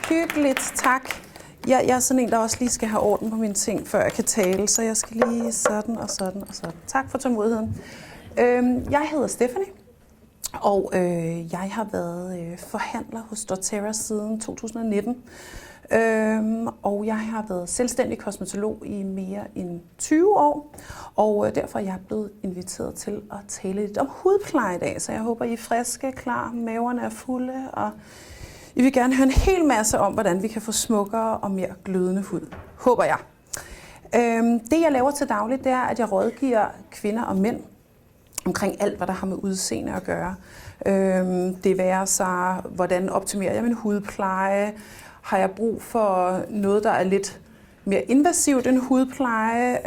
Hyggeligt, tak. Jeg er sådan en, der også lige skal have orden på mine ting, før jeg kan tale, så jeg skal lige sådan og sådan og sådan. Tak for tålmodigheden. Jeg hedder Stephanie, og jeg har været forhandler hos doTERRA siden 2019. Og jeg har været selvstændig kosmetolog i mere end 20 år, og derfor er jeg blevet inviteret til at tale lidt om hudpleje i dag. Så jeg håber, I er friske, klar, maverne er fulde, og I vil gerne høre en hel masse om, hvordan vi kan få smukkere og mere glødende hud. Håber jeg. Det jeg laver til dagligt, det er, at jeg rådgiver kvinder og mænd omkring alt, hvad der har med udseende at gøre. Det være sig, hvordan optimerer jeg min hudpleje? Har jeg brug for noget, der er lidt mere invasivt end hudpleje?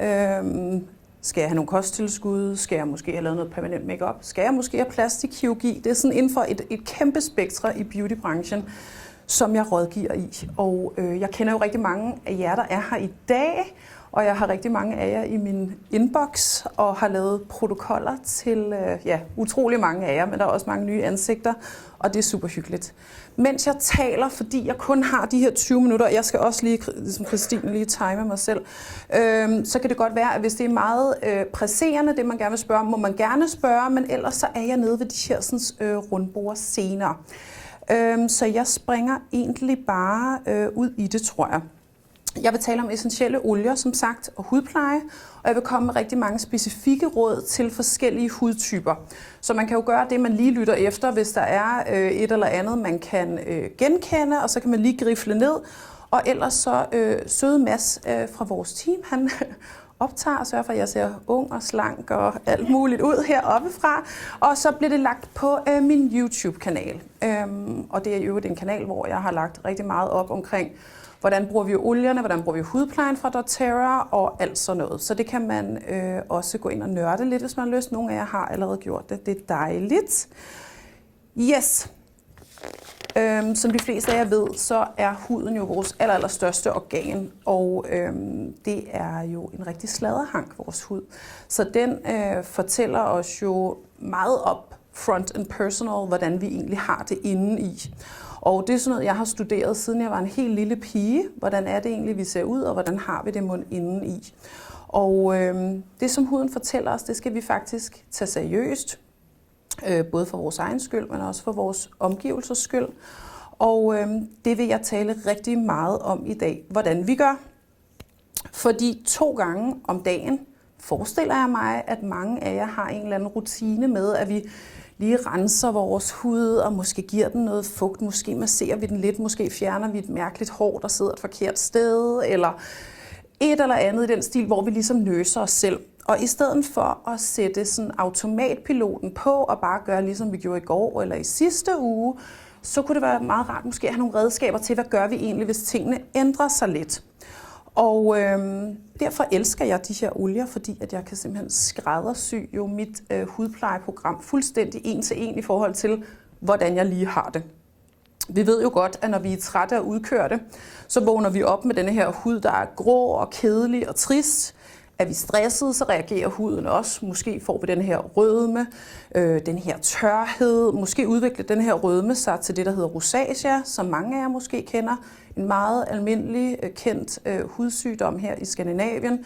Skal jeg have nogle kosttilskud? Skal jeg måske have lavet noget permanent makeup? Skal jeg måske have plastikkirurgi? Det er sådan inden for et kæmpe spektre i beautybranchen, som jeg rådgiver i. Og jeg kender jo rigtig mange af jer, der er her i dag, og jeg har rigtig mange af jer i min inbox og har lavet protokoller til utrolig mange af jer, men der er også mange nye ansigter, og det er super hyggeligt. Mens jeg taler, fordi jeg kun har de her 20 minutter, og jeg skal også lige, ligesom Christine, lige time mig selv, så kan det godt være, at hvis det er meget presserende, det man gerne vil spørge om, må man gerne spørge, men ellers så er jeg nede ved de her rundbord senere. Så jeg springer egentlig bare ud i det, tror jeg. Jeg vil tale om essentielle olier, som sagt, og hudpleje, og jeg vil komme med rigtig mange specifikke råd til forskellige hudtyper. Så man kan jo gøre det, man lige lytter efter, hvis der er et eller andet, man kan genkende, og så kan man lige grifle ned. Og ellers så søde Mads fra vores team, han optager og sørger for, at jeg ser ung og slank og alt muligt ud heroppefra. Og så bliver det lagt på min YouTube-kanal. Og det er jo en kanal, hvor jeg har lagt rigtig meget op omkring, hvordan bruger vi olierne, hvordan bruger vi hudplejen fra doTERRA og alt sådan noget. Så det kan man også gå ind og nørde lidt, hvis man har lyst. Nogle af jer har allerede gjort det. Det er dejligt. Yes. Som de fleste af jer ved, så er huden jo vores allerstørste organ, og det er jo en rigtig sladderhank, vores hud. Så den fortæller os jo meget up front and personal, hvordan vi egentlig har det inde i. Og det er sådan noget, jeg har studeret, siden jeg var en helt lille pige. Hvordan er det egentlig, vi ser ud, og hvordan har vi det mund inden i? Og det, som huden fortæller os, det skal vi faktisk tage seriøst. Både for vores egen skyld, men også for vores omgivelsers skyld. Og det vil jeg tale rigtig meget om i dag, hvordan vi gør. Fordi 2 gange om dagen forestiller jeg mig, at mange af jer har en eller anden rutine med, at vi lige renser vores hud og måske giver den noget fugt. Måske masserer vi den lidt, måske fjerner vi et mærkeligt hår, der sidder et forkert sted, eller et eller andet i den stil, hvor vi ligesom nøser os selv. Og i stedet for at sætte sådan automatpiloten på og bare gøre ligesom vi gjorde i går eller i sidste uge, så kunne det være meget rart måske at have nogle redskaber til, hvad gør vi egentlig, hvis tingene ændrer sig lidt. Og derfor elsker jeg de her olier, fordi at jeg kan simpelthen skræddersy jo mit hudplejeprogram fuldstændig en til en i forhold til, hvordan jeg lige har det. Vi ved jo godt, at når vi er trætte og udkørte, så vågner vi op med denne her hud, der er grå og kedelig og trist. Er vi stressede, så reagerer huden også. Måske får vi den her rødme, den her tørhed. Måske udvikler den her rødme sig til det, der hedder rosacea, som mange af jer måske kender. En meget almindelig, kendt hudsygdom her i Skandinavien,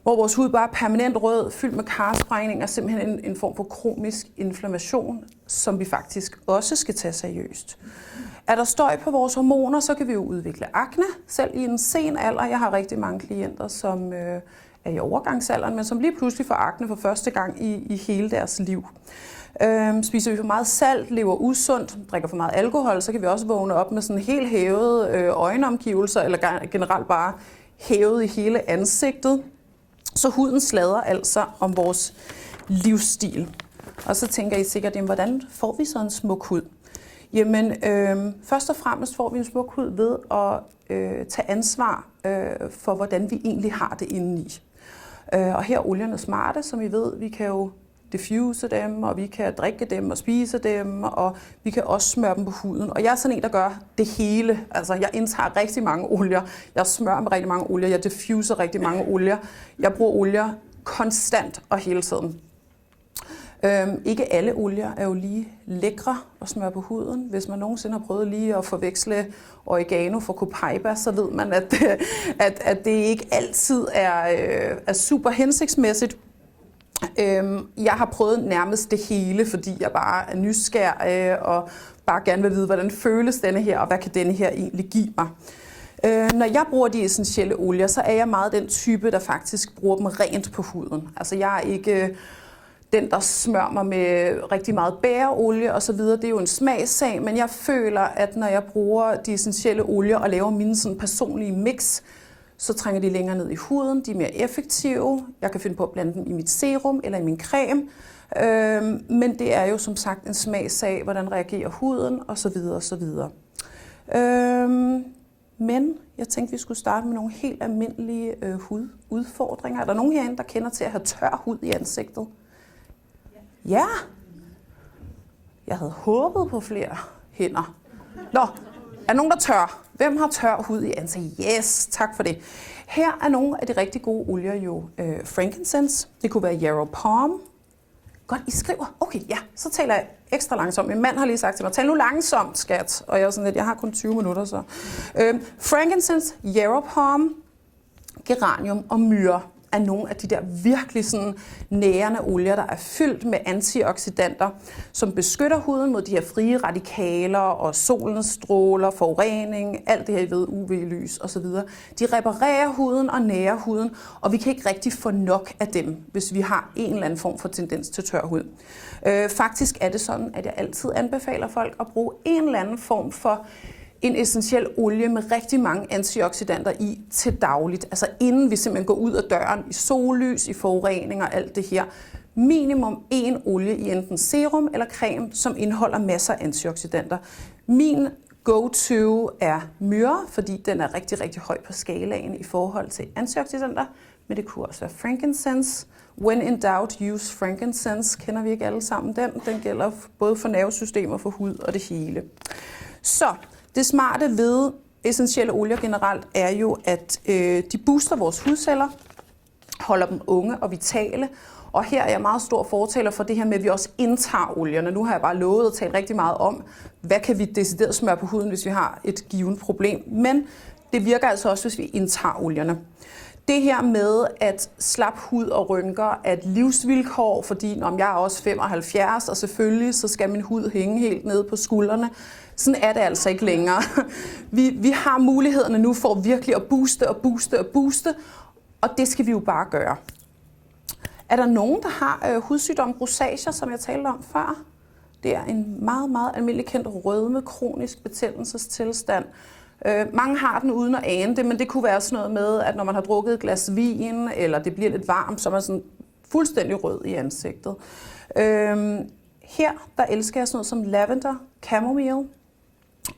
hvor vores hud bare er permanent rød, fyldt med karsprængning og simpelthen en form for kronisk inflammation, som vi faktisk også skal tage seriøst. Er der støj på vores hormoner, så kan vi jo udvikle akne, selv i en sen alder. Jeg har rigtig mange klienter, som er i overgangsalderen, men som lige pludselig får akne for første gang i hele deres liv. Spiser vi for meget salt, lever usundt, drikker for meget alkohol, så kan vi også vågne op med sådan helt hævede øjenomgivelser, eller generelt bare hævet i hele ansigtet. Så huden slader altså om vores livsstil. Og så tænker I sikkert, jamen, hvordan får vi så en smuk hud? Jamen, først og fremmest får vi en smuk hud ved at tage ansvar for, hvordan vi egentlig har det indeni. Og her er olierne smarte, som I ved. Vi kan jo diffuse dem, og vi kan drikke dem og spise dem, og vi kan også smøre dem på huden. Og jeg er sådan en, der gør det hele. Altså, jeg indtager rigtig mange olier. Jeg smører med rigtig mange olier. Jeg diffuser rigtig mange olier. Jeg bruger olier konstant og hele tiden. Ikke alle olier er jo lige lækre at smøre på huden. Hvis man nogensinde har prøvet lige at forveksle oregano for copaiba, så ved man, at det ikke altid er super hensigtsmæssigt. Jeg har prøvet nærmest det hele, fordi jeg bare er nysgerrig og bare gerne vil vide, hvordan føles denne her, og hvad kan denne her egentlig give mig. Når jeg bruger de essentielle olier, så er jeg meget den type, der faktisk bruger dem rent på huden. Altså jeg er ikke den, der smører mig med rigtig meget bæreolie osv. Det er jo en smagssag, men jeg føler, at når jeg bruger de essentielle olier og laver mine sådan personlige mix, så trænger de længere ned i huden, de er mere effektive. Jeg kan finde på at blande dem i mit serum eller i min creme. Men det er jo som sagt en smagssag, hvordan reagerer huden osv. osv. Men jeg tænkte, vi skulle starte med nogle helt almindelige hududfordringer. Er der nogen herinde, der kender til at have tør hud i ansigtet? Ja. Jeg havde håbet på flere hænder. Nå, er nogen, der tør? Hvem har tør hud i ansigtet? Yes, tak for det. Her er nogle af de rigtig gode olier jo. Frankincense, det kunne være yarrow palm. Godt, I skriver. Okay, ja, så taler jeg ekstra langsomt. Min mand har lige sagt til mig, tal nu langsomt, skat. Og jeg er sådan lidt, jeg har kun 20 minutter så. Frankincense, yarrow palm, geranium og myre er nogle af de der virkelig sådan nærende olier, der er fyldt med antioxidanter, som beskytter huden mod de her frie radikaler og solens stråler, forurening, alt det her, I ved, UV-lys osv. De reparerer huden og nærer huden, og vi kan ikke rigtig få nok af dem, hvis vi har en eller anden form for tendens til tør hud. Faktisk er det sådan, at jeg altid anbefaler folk at bruge en eller anden form for en essentiel olie med rigtig mange antioxidanter i til dagligt. Altså inden vi simpelthen går ud af døren i sollys, i forurening og alt det her. Minimum en olie i enten serum eller creme, som indeholder masser af antioxidanter. Min go-to er myre, fordi den er rigtig, rigtig høj på skalaen i forhold til antioxidanter. Men det kunne også være frankincense. When in doubt, use frankincense. Kender vi ikke alle sammen den? Den gælder både for nervesystemer, for hud og det hele. Så det smarte ved essentielle olier generelt er jo, at de booster vores hudceller, holder dem unge og vitale. Og her er jeg meget stor fortaler for det her med, at vi også indtager olierne. Nu har jeg bare lovet at tale rigtig meget om, hvad kan vi decideret smøre på huden, hvis vi har et givet problem. Men det virker altså også, hvis vi indtager olierne. Det her med, at slap hud og rynker er et livsvilkår, fordi når jeg er også 75, og selvfølgelig så skal min hud hænge helt nede på skuldrene. Sådan er det altså ikke længere. Vi har mulighederne nu for virkelig at booste, og det skal vi jo bare gøre. Er der nogen, der har hudsygdom rosacea, som jeg talte om før? Det er en meget, meget almindelig kendt rødme, kronisk betændelsestilstand. Mange har den uden at ane det, men det kunne være sådan noget med, at når man har drukket et glas vin, eller det bliver lidt varmt, så er man sådan fuldstændig rød i ansigtet. Her, der elsker jeg sådan noget som lavender, chamomile,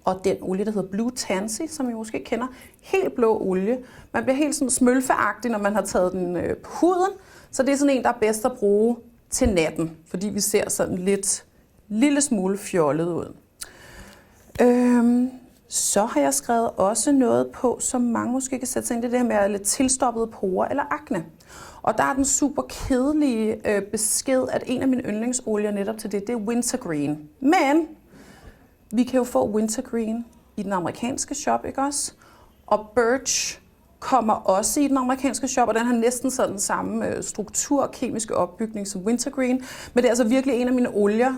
og den olie, der hedder Blue Tansy, som I måske kender. Helt blå olie. Man bliver helt sådan smølfeagtig, når man har taget den på huden. Så det er sådan en, der er bedst at bruge til natten, fordi vi ser sådan lidt lille smule fjollet ud. Så har jeg skrevet også noget på, som mange måske kan sætte sig ind i det her med lidt tilstoppede porer eller akne. Og der er den super kedelige besked, at en af mine yndlingsolier netop til det er wintergreen. Men vi kan jo få wintergreen i den amerikanske shop, ikke også? Og birch kommer også i den amerikanske shop, og den har næsten sådan den samme struktur og kemiske opbygning som wintergreen. Men det er altså virkelig en af mine olier,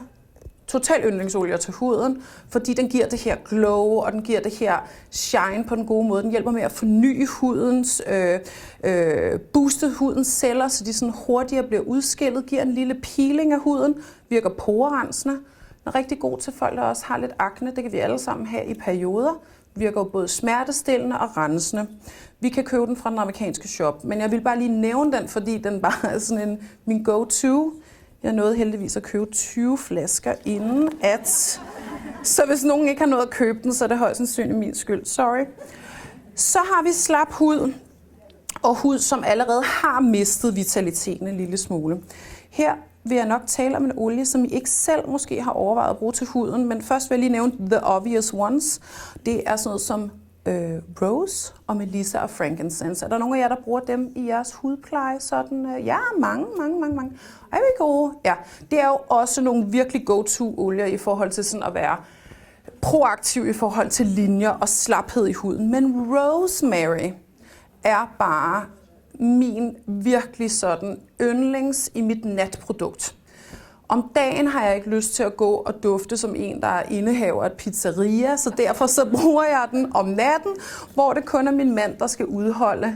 total yndlingsolier til huden, fordi den giver det her glow, og den giver det her shine på den gode måde. Den hjælper med at forny hudens, booste hudens celler, så de sådan hurtigere bliver udskillet, giver en lille peeling af huden, virker porerensende. Den er rigtig god til folk, der også har lidt akne. Det kan vi alle sammen have i perioder. Virker jo både smertestillende og rensende. Vi kan købe den fra den amerikanske shop, men jeg vil bare lige nævne den, fordi den bare er sådan min go-to. Jeg nåede heldigvis at købe 20 flasker inden at... Så hvis nogen ikke har nået at købe den, så er det højst sandsynligt min skyld. Sorry. Så har vi slap hud, og hud, som allerede har mistet vitaliteten en lille smule. Her vil jeg nok tale om en olie, som I ikke selv måske har overvejet at bruge til huden, men først vil jeg lige nævne the obvious ones. Det er sådan noget som Rose og Melissa og Frankincense. Er der nogen af jer, der bruger dem i jeres hudpleje? Sådan, ja, mange. Er vi gode? Ja, det er jo også nogle virkelig go-to-olier i forhold til sådan at være proaktiv i forhold til linjer og slaphed i huden. Men rosemary er bare min virkelig sådan yndlings i mit natprodukt. Om dagen har jeg ikke lyst til at gå og dufte som en, der er indehaver af et pizzeria, så derfor så bruger jeg den om natten, hvor det kun er min mand, der skal udholde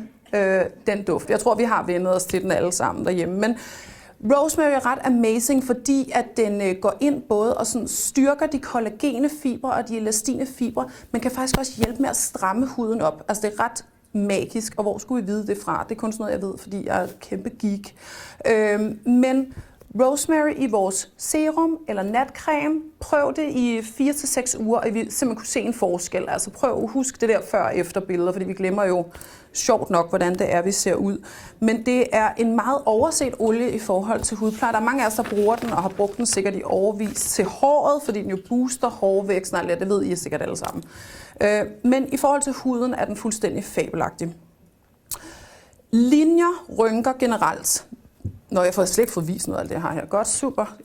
den duft. Jeg tror, vi har vendet os til den alle sammen derhjemme, men rosemary er ret amazing, fordi at den går ind både og sådan styrker de kollagene fibre og de elastine fibre, men kan faktisk også hjælpe med at stramme huden op. Altså det er ret magisk, og hvor skulle vi vide det fra? Det er kun sådan noget, jeg ved, fordi jeg er kæmpe geek. Men rosemary i vores serum eller natcreme, prøv det i 4-6 uger, og I vil simpelthen kunne se en forskel. Altså prøv at huske det der før- og efterbilleder, fordi vi glemmer jo sjovt nok, hvordan det er, vi ser ud. Men det er en meget overset olie i forhold til hudpleje. Der er mange af os, der bruger den og har brugt den sikkert i overvis til håret, fordi den jo booster hårvæksten og alt det ved I sikkert alle sammen. Men i forhold til huden er den fuldstændig fabelagtig. Linjer, rynker generelt. Nå, jeg får slet ikke fået vist noget af det her. Godt, super.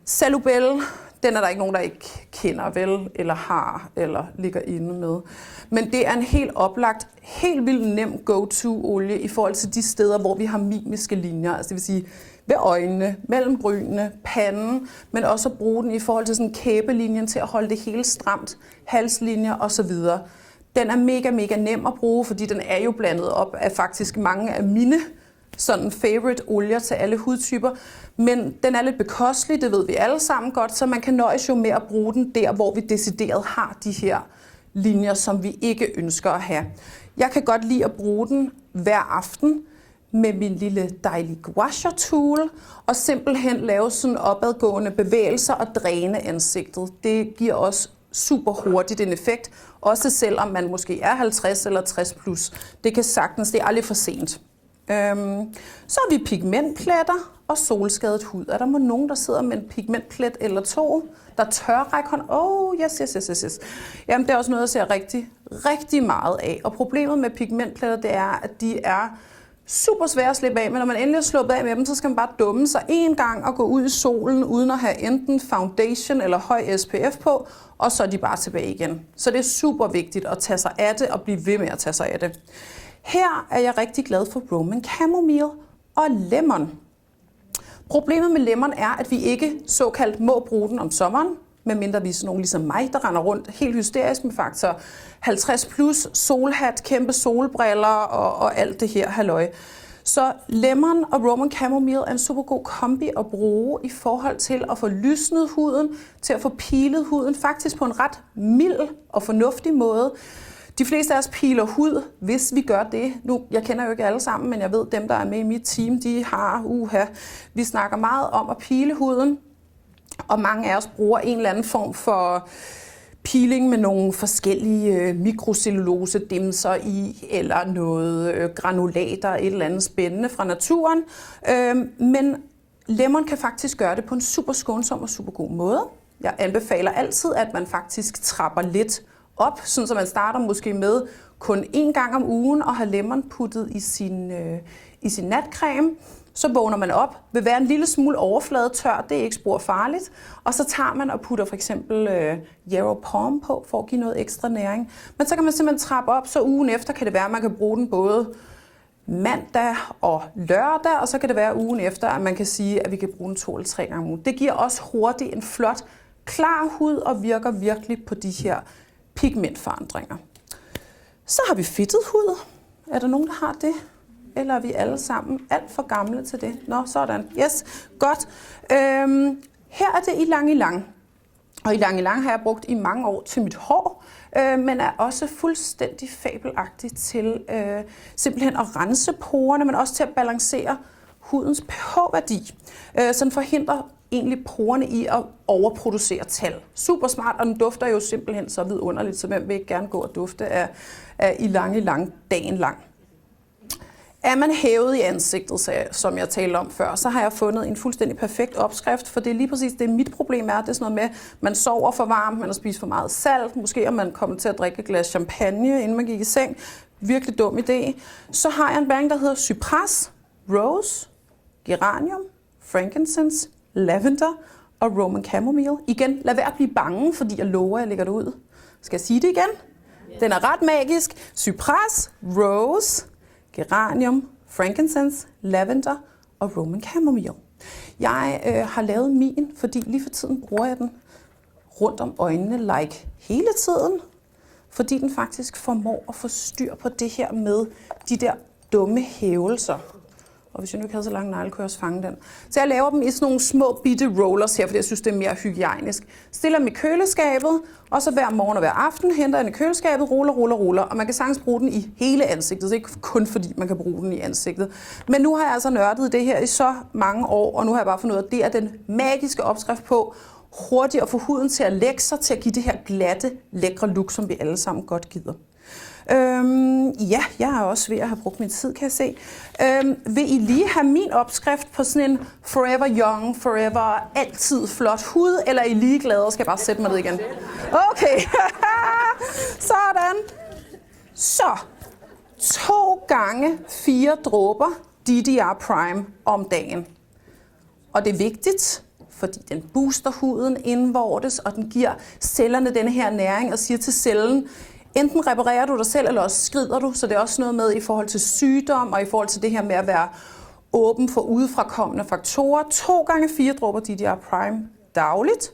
Salubelle, den er der ikke nogen, der ikke kender vel, eller har, eller ligger inde med. Men det er en helt oplagt, helt vildt nem go-to-olie i forhold til de steder, hvor vi har mimiske linjer. Altså det vil sige ved øjnene, mellem brynene, panden, men også at bruge den i forhold til sådan kæbelinjen til at holde det hele stramt, halslinjer osv. Den er mega nem at bruge, fordi den er jo blandet op af faktisk mange af mine sådan favorite olier til alle hudtyper, men den er lidt bekostelig, det ved vi alle sammen godt, så man kan nøjes jo med at bruge den der, hvor vi decideret har de her linjer, som vi ikke ønsker at have. Jeg kan godt lide at bruge den hver aften med min lille dejlige gua sha tool, og simpelthen lave sådan opadgående bevægelser og dræne ansigtet. Det giver også super hurtigt en effekt, også selvom man måske er 50 eller 60 plus. Det kan sagtens, det er aldrig for sent. Så har vi pigmentpletter og solskadet hud. Er der nogen, der sidder med en pigmentplet eller to, der tør række hånd? Yes. Jamen, det er også noget, jeg ser rigtig meget af. Og problemet med pigmentpletter, det er, at de er super svære at slippe af, men når man endelig er sluppet af med dem, så skal man bare dumme sig en gang og gå ud i solen, uden at have enten foundation eller høj SPF på, og så er de bare tilbage igen. Så det er super vigtigt at tage sig af det og blive ved med at tage sig af det. Her er jeg rigtig glad for Roman Chamomile og Lemon. Problemet med lemon er, at vi ikke såkaldt må bruge den om sommeren, medmindre vi er sådan nogle ligesom mig, der render rundt helt hysterisk med faktor 50 plus, solhat, kæmpe solbriller og alt det her halløj. Så lemon og Roman Chamomile er en super god kombi at bruge i forhold til at få lysnet huden, til at få pilet huden, faktisk på en ret mild og fornuftig måde. De fleste af os piler hud, hvis vi gør det. Nu, jeg kender jo ikke alle sammen, men jeg ved, dem, der er med i mit team, de har, vi snakker meget om at pile huden, og mange af os bruger en eller anden form for peeling med nogle forskellige mikrocellulose-dimser i, eller noget granulater, et eller andet spændende fra naturen. Men lemon kan faktisk gøre det på en super skånsom og super god måde. Jeg anbefaler altid, at man faktisk trapper lidt op, sådan så man starter måske med kun en gang om ugen og har lemon puttet i sin natcreme. Så vågner man op, vil være en lille smule overfladetør, det er ikke spor farligt. Og så tager man og putter for eksempel Yarrow Pom på, for at give noget ekstra næring. Men så kan man simpelthen trappe op, så ugen efter kan det være, at man kan bruge den både mandag og lørdag, og så kan det være ugen efter, at man kan sige, at vi kan bruge den 2 eller 3 gange om ugen. Det giver også hurtigt en flot, klar hud og virker virkelig på de her pigmentforandringer. Så har vi fedtet hud. Er der nogen, der har det? Eller er vi alle sammen alt for gamle til det? Nå, sådan. Yes, godt. Her er det ylang ylang. Og ylang ylang har jeg brugt i mange år til mit hår, men er også fuldstændig fabelagtig til simpelthen at rense porerne, men også til at balancere hudens pH-værdi. Så den forhindrer egentlig porerne i at overproducere tal. Super smart, og den dufter jo simpelthen så vidunderligt, så hvem vil ikke gerne gå og dufte af ylang ylang dagen lang. Er man hævet i ansigtet, som jeg talte om før, så har jeg fundet en fuldstændig perfekt opskrift, for det er lige præcis det, mit problem er. Det er sådan noget med, man sover for varmt, man har spist for meget salt, måske er man kommet til at drikke et glas champagne, inden man gik i seng. Virkelig dum idé. Så har jeg en behandling, der hedder Cypres, Rose, Geranium, Frankincense, Lavender og Roman Chamomile. Igen, lad være at blive bange, fordi jeg lover, at jeg lægger det ud. Skal jeg sige det igen? Den er ret magisk. Cypres, Rose, Geranium, Frankincense, Lavender og Roman Chamomile. Jeg har lavet min, fordi lige for tiden bruger jeg den rundt om øjnene like hele tiden, fordi den faktisk formår at få styr på det her med de der dumme hævelser. Og hvis jeg nu ikke havde så lang negle, kunne jeg også fange den. Så jeg laver dem i sådan nogle små bitte rollers her, fordi jeg synes, det er mere hygiejnisk. Stiller dem i køleskabet, og så hver morgen og hver aften henter jeg den i køleskabet, ruller. Og man kan sagtens bruge den i hele ansigtet, så ikke kun fordi man kan bruge den i ansigtet. Men nu har jeg altså nørdet det her i så mange år, og nu har jeg bare fundet ud af, at det er den magiske opskrift på hurtigt at få huden til at lægge sig, til at give det her glatte, lækre look, som vi alle sammen godt gider. Ja, jeg er også ved at have brugt min tid, kan jeg se. Vil I lige have min opskrift på sådan en forever young, forever altid flot hud, eller er I ligeglade og skal bare sætte mig ned igen? Okay, sådan. Så, 2 gange 4 dråber DDR Prime om dagen. Og det er vigtigt, fordi den booster huden indvortes, og den giver cellerne denne her næring og siger til cellen, enten reparerer du dig selv, eller også skrider du, så det er også noget med i forhold til sygdom, og i forhold til det her med at være åben for udefrakommende faktorer. 2 gange 4 dråber DDR Prime dagligt.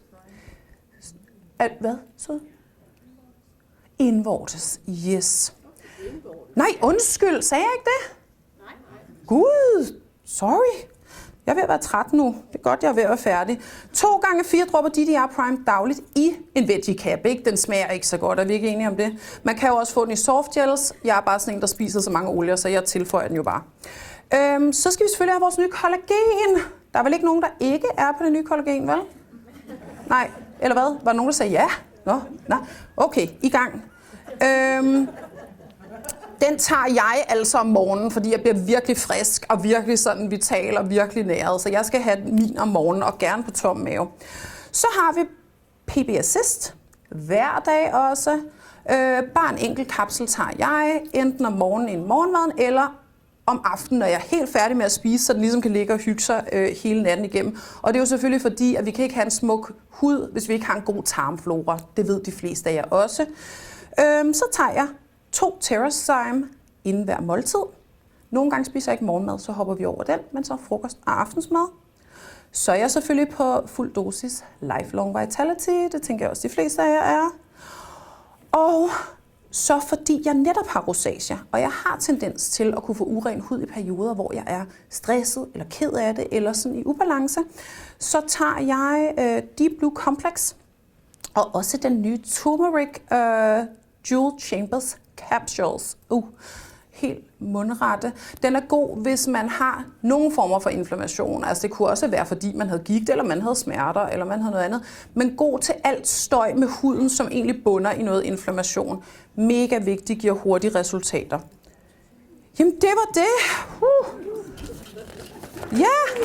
Hvad så? Indvortes, yes. Nej, undskyld, sagde jeg ikke det? Nej. Gud, sorry. Jeg er ved at være træt nu. Det er godt, jeg er ved at være færdig. 2 gange 4 dråber DDR Prime dagligt i en veggie cap. Ikke? Den smager ikke så godt, er vi ikke enige om det? Man kan jo også få den i soft gels. Jeg er bare sådan en, der spiser så mange olier, så jeg tilføjer den jo bare. Så skal vi selvfølgelig have vores nye kollagen. Der er vel ikke nogen, der ikke er på det nye kollagen, vel? Nej, eller hvad? Var der nogen, der sagde ja? Nå, okay, i gang. Den tager jeg altså om morgenen, fordi jeg bliver virkelig frisk og virkelig sådan vital og virkelig næret. Så jeg skal have min om morgenen og gerne på tom mave. Så har vi PB Assist hver dag også. Bare en enkelt kapsel tager jeg, enten om morgenen inden morgenmaden, eller om aftenen, når jeg er helt færdig med at spise, så den ligesom kan ligge og hygge sig hele natten igennem. Og det er jo selvfølgelig fordi, at vi kan ikke have en smuk hud, hvis vi ikke har en god tarmflora. Det ved de fleste af jer også. Så tager jeg 2 Terrazyme inden hver måltid. Nogle gange spiser jeg ikke morgenmad, så hopper vi over den, men så frokost og aftensmad. Så er jeg selvfølgelig på fuld dosis Lifelong Vitality, det tænker jeg også de fleste af jer er. Og så fordi jeg netop har rosacea, og jeg har tendens til at kunne få uren hud i perioder, hvor jeg er stresset eller ked af det, eller sådan i ubalance, så tager jeg Deep Blue Complex, og også den nye Turmeric Jewel Chambers Capsules. Helt mundrette. Den er god, hvis man har nogle former for inflammation. Altså det kunne også være, fordi man havde gigt, eller man havde smerter, eller man havde noget andet. Men god til alt støj med huden, som egentlig bunder i noget inflammation. Mega vigtigt, giver hurtige resultater. Jamen det var det. Ja.